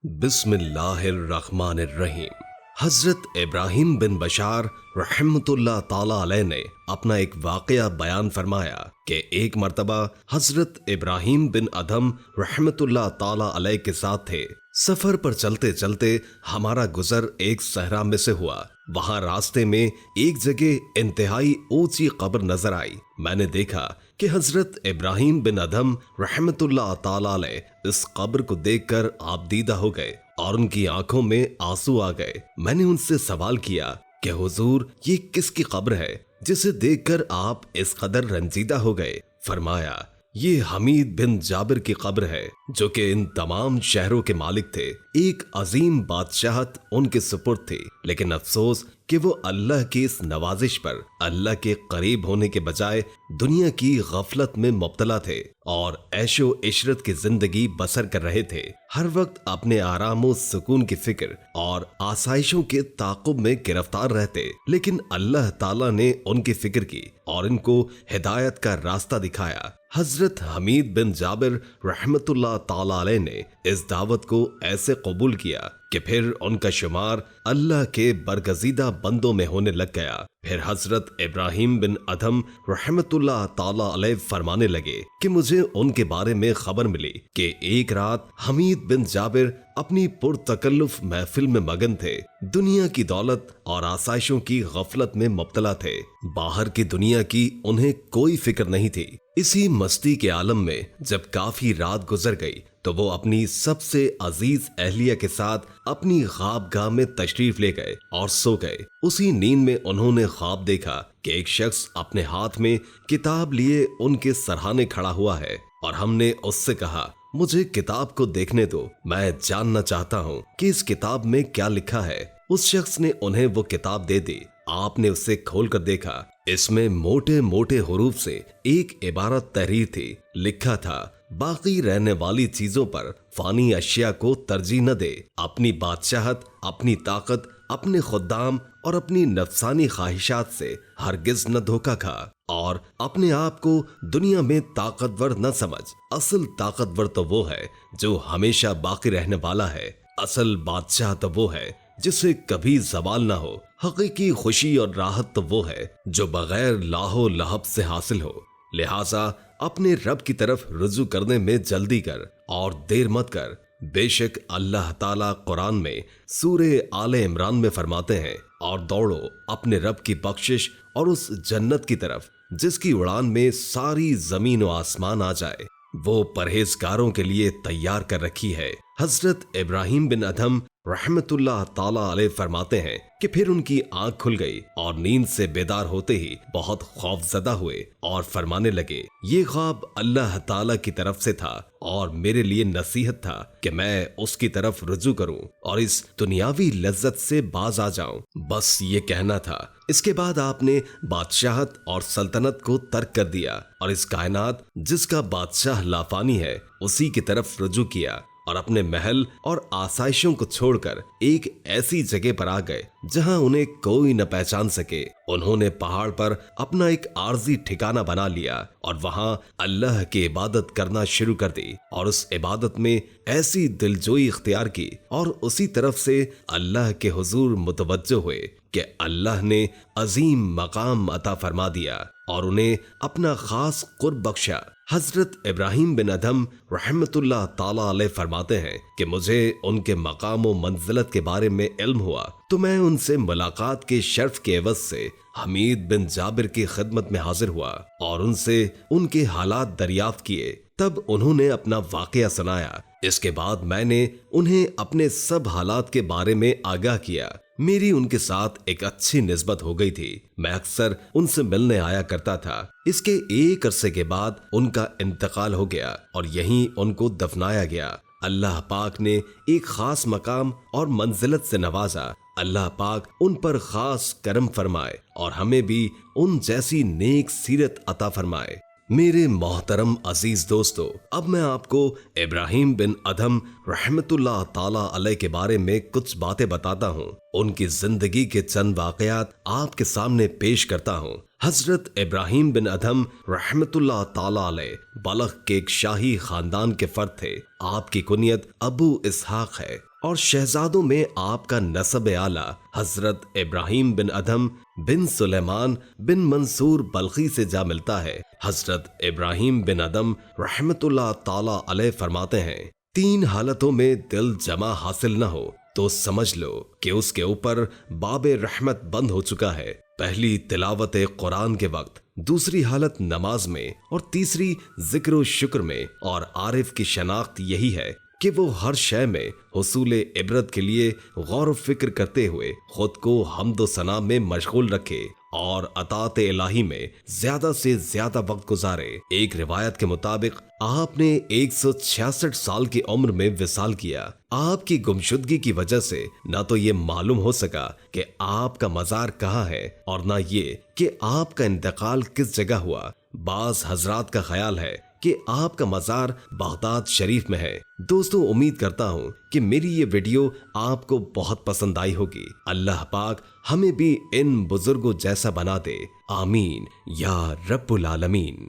बिस्मिल्लाहिर्रहमानिर्रहीम। हजरत इब्राहिम बिन बशार रहमतुल्लाह ताला अलैह ने अपना एक वाकया बयान फरमाया कि एक मर्तबा हजरत इब्राहिम बिन अदहम रहमतुल्लाह ताला अलैह के साथ थे। सफर पर चलते चलते हमारा गुजर एक सहरा में से हुआ। वहां रास्ते में एक जगह इंतहाई ऊंची कब्र नजर आई। मैंने देखा कि हजरत इब्राहिम बिन अदहम रहमतुल्लाह ताला अलैह इस कब्र को देखकर आबदीदा हो गए और उनकी आंखों में आंसू आ गए। मैंने उनसे सवाल किया कि हुजूर, ये किसकी कब्र है जिसे देखकर आप इस कदर रंजीदा हो गए? फरमाया, ये हमीद बिन जाबिर की कब्र है जो कि इन तमाम शहरों के मालिक थे। एक अजीम बादशाहत उनके सुपुर्द थी, लेकिन अफसोस कि वो अल्लाह की इस नवाजिश पर अल्लाह के करीब होने के बजाय दुनिया की गफलत में मुब्तला थे और ऐशो इशरत की जिंदगी बसर कर रहे थे। हर वक्त अपने आराम और सुकून की फिक्र और आसाइशों के ताक़ुब में गिरफ्तार रहते। लेकिन अल्लाह ताला ने उनकी फिक्र की और इनको हिदायत का रास्ता दिखाया। हजरत हमीद बिन जाबिर रहमतुल्लाह ताला अलैह ने इस दावत को ऐसे कबूल किया कि फिर उनका शुमार अल्लाह के बरगजीदा बंदों में होने लग गया। फिर हजरत इब्राहिम बिन अदहम रहमतुल्लाह ताला अलैह फरमाने लगे कि मुझे उनके बारे में खबर मिली कि एक रात हमीद बिन जाबिर अपनी पुरतकल्लुफ महफिल में मगन थे। दुनिया की दौलत और आसाइशों की गफलत में मुब्तला थे। बाहर की दुनिया की उन्हें कोई फिक्र नहीं थी। इसी मस्ती के आलम में जब काफी रात गुजर गई तो वो अपनी सबसे अजीज अहलिया के साथ अपनी ख्वाबगाह में तशरीफ ले गए और सो गए। उसी नींद में उन्होंने ख्वाब देखा कि एक शख्स अपने हाथ में किताब लिए उनके सरहाने खड़ा हुआ है और हमने उससे कहा, मुझे किताब को देखने दो, मैं जानना चाहता हूँ कि इस किताब में क्या लिखा है। उस शख्स ने उन्हें वो किताब दे दी। आपने उसे खोलकर देखा। इसमें मोटे मोटे हुरूफ से एक इबारत तहरीर थी। लिखा था, बाकी रहने वाली चीजों पर फानी अशिया को तरजीह न दे। अपनी बादशाहत, अपनी ताकत, अपने खुद्दाम और अपनी नफसानी ख्वाहिशात से हरगिज न धोखा खा और अपने आप को दुनिया में ताकतवर न समझ। असल ताकतवर तो वो है जो हमेशा बाकी रहने वाला है। असल बादशाह तो वो है जिसे कभी जवाल ना हो। हकीकी खुशी और राहत तो वो है जो बगैर लाहो लहब से हासिल हो। लिहाजा अपने रब की तरफ रुजू करने में जल्दी कर और देर मत कर। बेशक अल्लाह ताला कुरान में सूरे आले इमरान में फरमाते हैं, और दौड़ो अपने रब की बख्शिश और उस जन्नत की तरफ जिसकी उड़ान में सारी जमीन और आसमान आ जाए। वो परहेजगारों के लिए तैयार कर रखी है। हजरत इब्राहिम बिन अदहम रहमतुल्लाह ताला अलैह फरमाते हैं कि फिर उनकी आंख खुल गई और नींद से बेदार होते ही बहुत खौफजदा हुए और फरमाने लगे, ये ख्वाब अल्लाह ताला की तरफ से था और मेरे लिए नसीहत था कि मैं उसकी तरफ रुजू करूं और इस दुनियावी लज्जत से बाज आ जाऊं। बस ये कहना था। इसके बाद आपने बादशाहत और सल्तनत को तर्क कर दिया और इस कायनात जिसका बादशाह लाफानी है उसी की तरफ रुजू किया और अपने महल और आसाइशों को छोड़कर एक ऐसी जगह पर आ गए जहां उन्हें कोई न पहचान सके। उन्होंने पहाड़ पर अपना एक आर्जी ठिकाना बना लिया और वहां अल्लाह की इबादत करना शुरू कर दी और उस इबादत में ऐसी दिलजोई इख्तियार की और उसी तरफ से अल्लाह के हुजूर मुतवज्जो हुए कि अल्लाह ने अजीम मकाम अता फरमा दिया और उन्हें अपना खास कुर्ब बख्शा। हजरत इब्राहिम बिन अदहम रहमतुल्लाह ताला अलैह फरमाते हैं कि मुझे उनके मकाम व मंजिलत के बारे में इल्म हुआ तो मैं उनसे मुलाकात के शर्फ के एवज से हमीद बिन जाबिर की खिदमत में हाजिर हुआ और उनसे उनके हालात दरियाफ्त किए। तब उन्होंने अपना वाकया सुनाया। इसके बाद मैंने उन्हें अपने सब हालात के बारे में आगाह किया। मेरी उनके साथ एक अच्छी निस्बत हो गई थी। मैं अक्सर उनसे मिलने आया करता था। इसके एक अरसे के बाद उनका इंतकाल हो गया और यहीं उनको दफनाया गया। अल्लाह पाक ने एक खास मकाम और मंजिलत से नवाजा। अल्लाह पाक उन पर खास करम फरमाए और हमें भी उन जैसी नेक सीरत अता फरमाए। میرے محترم عزیز دوستو، اب میں آپ کو ابراہیم بن ادھم رحمت اللہ تعالی علیہ کے بارے میں کچھ باتیں بتاتا ہوں، ان کی زندگی کے چند واقعات آپ کے سامنے پیش کرتا ہوں۔ حضرت ابراہیم بن ادھم رحمت اللہ تعالی علیہ بلخ کے ایک شاہی خاندان کے فرد تھے۔ آپ کی کنیت ابو اسحاق ہے اور شہزادوں میں آپ کا نسب اعلیٰ حضرت ابراہیم بن ادھم بن سلیمان بن منصور بلخی سے جا ملتا ہے۔ حضرت ابراہیم بن ادھم رحمت اللہ تعالی علیہ فرماتے ہیں، 3 حالتوں میں دل جمع حاصل نہ ہو تو سمجھ لو کہ اس کے اوپر باب رحمت بند ہو چکا ہے۔ پہلی تلاوت قرآن کے وقت، دوسری حالت نماز میں، اور تیسری ذکر و شکر میں۔ اور عارف کی شناخت یہی ہے کہ وہ ہر شے میں حصول عبرت کے لیے غور و فکر کرتے ہوئے خود کو حمد و ثنا میں مشغول رکھے اور اطاعت الہی میں زیادہ سے زیادہ وقت گزارے۔ ایک روایت کے مطابق آپ نے 166 سال کی عمر میں وصال کیا۔ آپ کی گمشدگی کی وجہ سے نہ تو یہ معلوم ہو سکا کہ آپ کا مزار کہاں ہے اور نہ یہ کہ آپ کا انتقال کس جگہ ہوا۔ بعض حضرات کا خیال ہے کہ آپ کا مزار بغداد شریف میں ہے۔ دوستو، امید کرتا ہوں کہ میری یہ ویڈیو آپ کو بہت پسند آئی ہوگی۔ اللہ پاک ہمیں بھی ان بزرگوں جیسا بنا دے، آمین یا رب العالمین۔